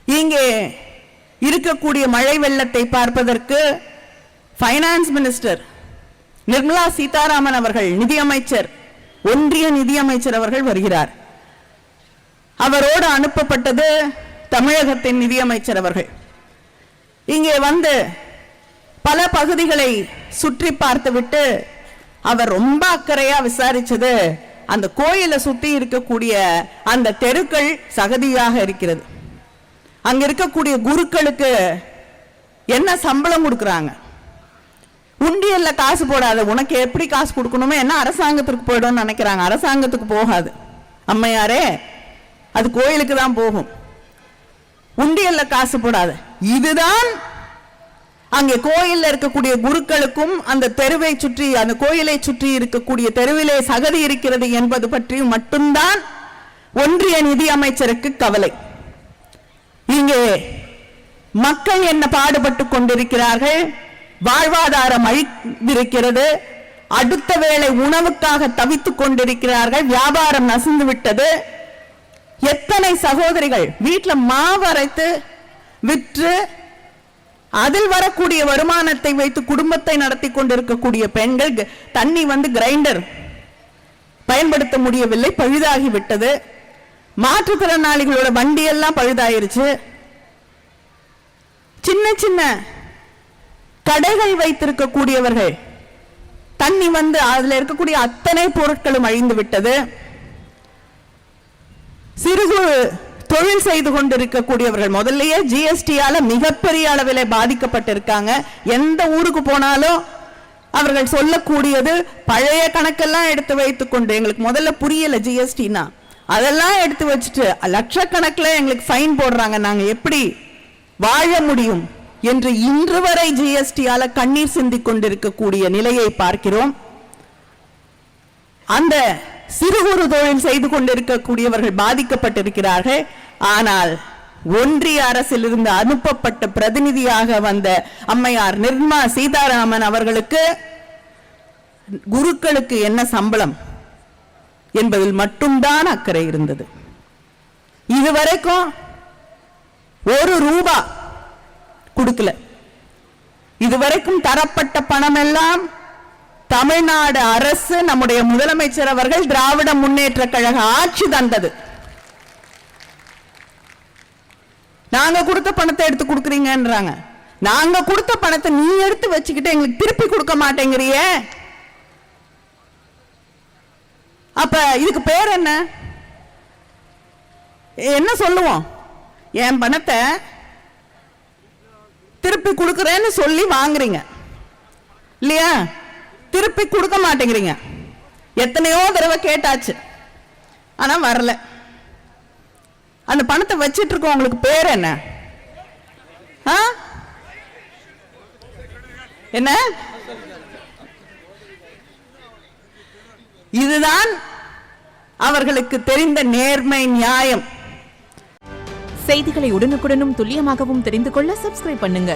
இங்கே இருக்கக்கூடிய மழை வெள்ளத்தை பார்ப்பதற்கு ஃபைனான்ஸ் மினிஸ்டர் நிர்மலா சீதாராமன் அவர்கள், நிதியமைச்சர், ஒன்றிய நிதியமைச்சர் அவர்கள் வருகிறார். அவரோடு அனுப்பப்பட்டது தமிழகத்தின் நிதியமைச்சர் அவர்கள். இங்கே வந்து பல பகுதிகளை சுற்றி பார்த்துவிட்டு அவர் ரொம்ப அக்கறையா விசாரிச்சது அந்த கோயிலை சுத்தி இருக்கக்கூடிய அந்த தெருக்கள் சகதியாக இருக்கிறது. அங்க இருக்கக்கூடிய குருக்களுக்கு என்ன சம்பளம் கொடுக்கறாங்க? உண்டியல்ல காசு போடாத, உனக்கு எப்படி காசு கொடுக்கணுமோ என்ன அரசாங்கத்துக்கு போய்டும் நினைக்கிறாங்க. அரசாங்கத்துக்கு போகாது அம்மையாரே, அது கோயிலுக்கு தான் போகும். உண்டியல்ல காசு போடாத. இதுதான் அங்கே கோயில்ல இருக்கக்கூடிய குருக்களுக்கும் அந்த தெருவை சுற்றி, அந்த கோயிலை சுற்றி இருக்கக்கூடிய தெருவிலே சகதி இருக்கிறது என்பது பற்றி மட்டும்தான் ஒன்றிய நிதி அமைச்சருக்கு கவலை. இங்கே மக்கள் என்ன பாடுபட்டு கொண்டிருக்கிறார்கள், வாழ்வாதாரம் அழிந்திருக்கிறது, அடுத்த வேளை உணவுக்காக தவித்துக் கொண்டிருக்கிறார்கள், வியாபாரம் நசிந்து விட்டது. எத்தனை சகோதரிகள் வீட்டுல மாவு அரைத்து விற்று அதில் வரக்கூடிய வருமானத்தை வைத்து குடும்பத்தை நடத்தி கொண்டிருக்கக்கூடிய பெண்கள் தண்ணி கிரைண்டர் பயன்படுத்த முடியவில்லை, பழுதாகி விட்டது. மாற்றுத்திறனாளிகளோட வண்டி எல்லாம் பழுதாயிருச்சு. சின்ன சின்ன கடைகள் வைத்திருக்கக்கூடியவர்கள் தண்ணி அதுல இருக்கக்கூடிய அத்தனை பொருட்களும் அழிந்து விட்டது. சிறு குறு தொழில் செய்து கொண்டிருக்கக்கூடியவர்கள் முதல்லயே ஜிஎஸ்டியால மிகப்பெரிய அளவில் பாதிக்கப்பட்டிருக்காங்க. எந்த ஊருக்கு போனாலும் அவர்கள் சொல்லக்கூடியது பழைய கணக்கெல்லாம் எடுத்து வைத்துக் கொண்டு, எங்களுக்கு முதல்ல புரியல ஜிஎஸ்டினா, அதெல்லாம் எடுத்து வச்சுட்டு லட்சக்கணக்கில் எங்களுக்கு ஃபைன் போடுறாங்க, நாங்க எப்படி வாழ முடியும் என்று இன்று வரை ஜிஎஸ்டியால கண்ணீர் சிந்திக் கொண்டிருக்கக்கூடிய நிலையை பார்க்கிறோம். அந்த சிறு குறு தொழில் செய்து கொண்டிருக்கக்கூடியவர்கள் பாதிக்கப்பட்டிருக்கிறார்கள். ஆனால் ஒன்றிய அரசிலிருந்து அனுப்பப்பட்ட பிரதிநிதியாக வந்த அம்மையார் நிர்மலா சீதாராமன் அவர்களுக்கு குருக்களுக்கு என்ன சம்பளம் என்பதில் மட்டும்தான் அக்கறை இருந்தது. இதுவரைக்கும் ₹1 கொடுக்கல. இதுவரைக்கும் தரப்பட்ட பணம் எல்லாம் தமிழ்நாடு அரசு, நம்முடைய முதலமைச்சர் அவர்கள், திராவிட முன்னேற்ற கழக ஆட்சி தந்தது. நாங்க கொடுத்த பணத்தை எடுத்து கொடுக்குறீங்கன்றாங்க. நாங்க கொடுத்த பணத்தை நீ எடுத்து வச்சுக்கிட்டு எங்களுக்கு திருப்பி கொடுக்க மாட்டேங்கிறியே, அப்ப இதுக்கு பேர் என்ன? என்ன சொல்லுவோம்? என் பணத்தை திருப்பி கொடுக்கறேன்னு சொல்லி வாங்குறீங்க இல்லையா? திருப்பி கொடுக்க மாட்டேங்கிறீங்க. எத்தனையோ தடவை கேட்டாச்சு, ஆனா வரல. அந்த பணத்தை வச்சிட்டு இருக்கோம். உங்களுக்கு பேர் என்ன? என்ன? இதுதான் அவர்களுக்கு தெரிந்த நேர்மை, நியாயம். செய்திகளை உடனுக்குடனும் துல்லியமாகவும் தெரிந்து கொள்ள சப்ஸ்கிரைப் பண்ணுங்க.